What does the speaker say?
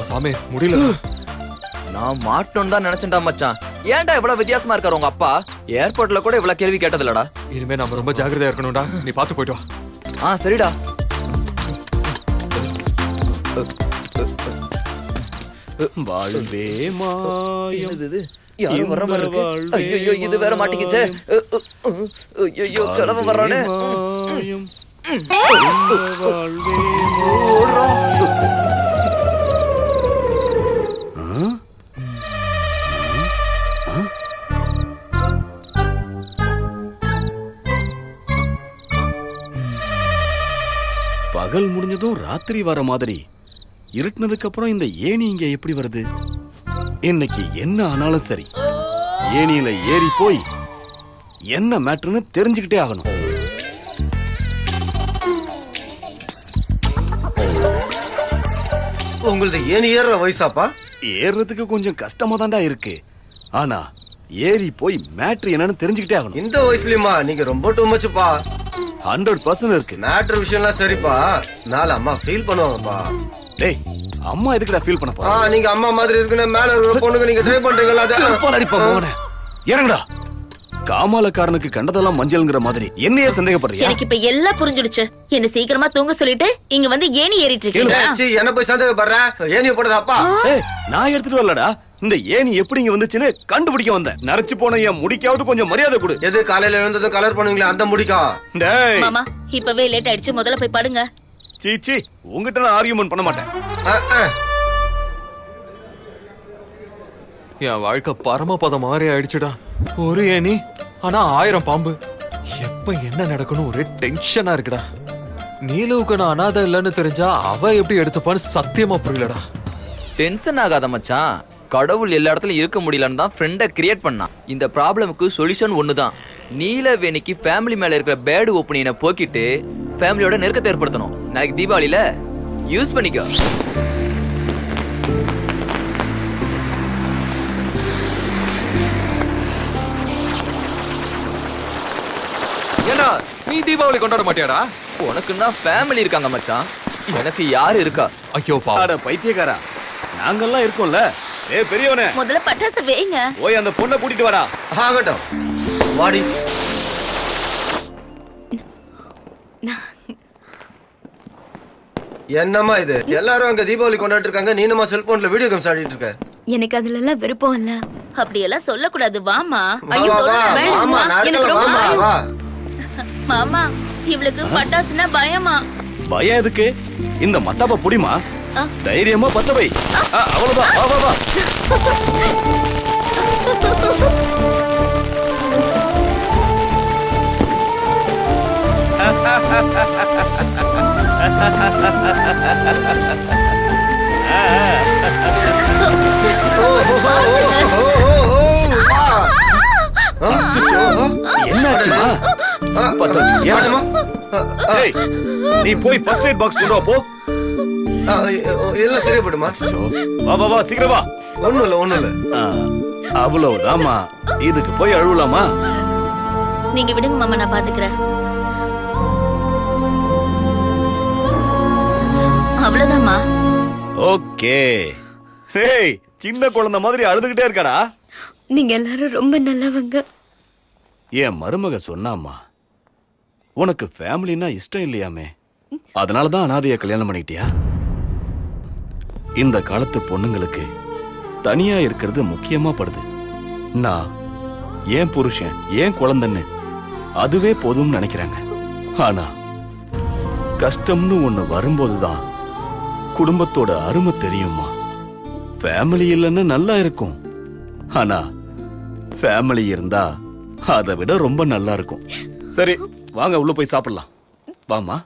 சாமி முடியல. நான் மாட்டோன்னு தான் நினைச்சேன்டா மச்சான். ஏன்டா இவ்வளவு வித்தியாசமா இருக்காரு உங்க அப்பா? ஏர்போர்ட்ல கூட இவ்வளவு கேள்வி கேட்டதில்லடா. இனிமே நம்ம ரொம்ப ஜாக்கிரதையா இருக்கணும்டா. நீ பாத்து போயிட்டு வா. சரிடா. வாழ்வே மாயம். இது யாரும் வர்ற மாதிரி இருக்கு. ஐயோ இது வேற மாட்டிக்கிச்சே. ஐயோ கடவுள் வர்றானே. பகல் முடிஞ்சதும் ராத்திரி வர மாதிரி இருட்டினதுக்கு அப்புறம் இந்த ஏணி இங்க எப்படி வருது? இன்னைக்கு என்ன ஆனாலும் சரி, ஏணியில ஏறி போய் என்ன மேட்டர்னு தெரிஞ்சுக்கிட்டே ஆகணும். உங்களது ஏணி ஏறுற வயசாப்பா? ஏறுறதுக்கு கொஞ்சம் கஷ்டமா தான்டா இருக்கு. ஆனா ஏறி போய் மேட்ரு என்னன்னு தெரிஞ்சுக்கிட்டே ஆகணும். இந்த வயசுலயுமா? நீங்க ரொம்ப டூ மச்சுப்பா. 100% இருக்கு. மேட்ரு விஷயம்லாம் சரிப்பா, நாளை அம்மா ஃபீல் பண்ணுவாங்கப்பா. டேய், அம்மா எதுக்குடா ஃபீல் பண்ண போறா? நீங்க அம்மா மாதிரி இருக்குன்னு மேல இருக்கிற பொண்ணுக்கு நீங்க ட்ரை பண்றீங்களா? செருப்பால் அடிப்பா போனே. இறங்குடா. காமாலக்காரனுக்கு கண்டதெல்லாம் மஞ்சள்ங்கிற மாதிரி என்னையே சந்தேகப்படுறியா? எனக்கு இப்ப எல்லாம் புரிஞ்சிடுச்சு. என்ன சீக்கிரமா தூங்க சொல்லிட்டு இங்க வந்து ஏணி ஏறிட்டு இருக்கீங்க. என்ன போய் சந்தேகப்படுற? ஏணி போடுறதா அப்பா? நான் எடுத்துட்டு வரலடா. இந்த ஏணி எப்படி இங்க வந்துச்சுன்னு கண்டுபிடிக்க வந்தேன். நரைச்சு போன என் முடிக்காவது கொஞ்சம் மரியாதை கொடு. எது காலையில எழுந்ததும் கலர் பண்ணுவீங்களா அந்த முடிக்கா? டேய் மாமா, இப்பவே லேட் ஆயிடுச்சு. முதல்ல போய் படுங்க. சீச்சி, உங்ககிட்ட நான் ஆர்கியூமென்ட் பண்ண மாட்டேன். என் வாழ்க்கை பரமபதம் மாதிரி ஆயிடுச்சுடா. ஒரு ஏணி ஆனா 1000 பாம்பு. எப்ப என்ன நடக்கணும் ஒரே டென்ஷனா இருக்குடா. நீலுவுக்கு நான் அனாதை இல்லைன்னு தெரிஞ்சா அவ எப்படி எடுத்துப்பான்னு சத்தியமா புரியலடா. டென்ஷன் ஆகாத மச்சான். கடவுள் எல்லா இடத்துலயும் இருக்க முடியலன்னு தான் ஃப்ரெண்டை கிரியேட் பண்ணான். இந்த ப்ராப்ளமுக்கு சொல்யூஷன் ஒண்ணுதான். நீலவேணிக்கு ஃபேமிலி மேல இருக்கிற பேடு ஒப்பீனியனை போக்கிட்டு ஃபேமிலியோட நெருக்கத்தை ஏற்படுத்தணும். நாளைக்கு தீபாவளியில யூஸ் பண்ணிக்கோ. ஏண்டா நீ தீபாவளி கொண்டாட மாட்டியாடா? உனக்குன்னா ஃபேமிலி இருக்காங்க மச்சான், எனக்கு யாரு இருக்கா? ஐயோ அட பைத்தியக்காரா, நாங்கெல்லாம் இருக்கோம்ல. பெரியவனே, முதல்ல பட்டாசு வைங்க. போய் அந்த பொண்ணை கூட்டிட்டு வாடா. ஆகட்டும், வாடி. என்னம்மா இது? எல்லாரும் அங்க தீபாவளி கொண்டாடிட்டு இருக்காங்க, நீ என்னமா செல்போன்ல வீடியோ கேம்ஸ் ஆடிட்டு இருக்க? எனக்கு அதுல எல்லாம் விருப்பம் இல்ல. அப்படியெல்லாம் சொல்லக்கூடாது. வாமா. மாமா, இவளுக்கு பட்டாசுனா பயமா? பயம் எதுக்கு? இந்த மத்தாப்ப புடிமா, தைரியமா பத்த வை. அவ்வளவுதான். வா வா வா. என்னாச்சுமா? நீ போய் ஃபர்ஸ்ட் எய்ட் பாக்ஸ் கொண்டு வா போ. எல்லாம் சரியாப்படுமா? வா வா வா, சீக்கிரம் வா. ஒண்ணும் இல்ல. அவ்வளவுதாம்மா, இதுக்கு போய் அழுவலாமா? நீங்க விடுங்க மாமா, நான் பாத்துக்கிறேன். அவ்வளவுதாம்மா. ஓகே. ஹேய், சின்ன குழந்தை மாதிரி அழுதுகிட்டே இருக்காடா. நீங்க எல்லாரும் ரொம்ப நல்லவங்க. என் மருமக சொன்னாம்மா, உனக்கு ஃபேமிலினா இஷ்டம் இல்லையாமே, அதனாலதான் அனாதைய கல்யாணம் பண்ணிட்டியா? இந்த காலத்து பொண்ணுங்களுக்கு தனியா இருக்கிறது முக்கியமா படுது. நான் ஏன் புருஷன் ஏன் குழந்தைன்னு அதுவே போதும்னு நினைக்கிறாங்க. ஆனா கஷ்டம்னு ஒண்ணு வரும்போதுதான் குடும்பத்தோட அருமை தெரியுமா. ஃபேமிலி இல்லைன்னா நல்லா இருக்கும், ஆனா ஃபேமிலி இருந்தா அதை விட ரொம்ப நல்லா இருக்கும். சரி வாங்க, உள்ள போய் சாப்பிடலாம். வாமா.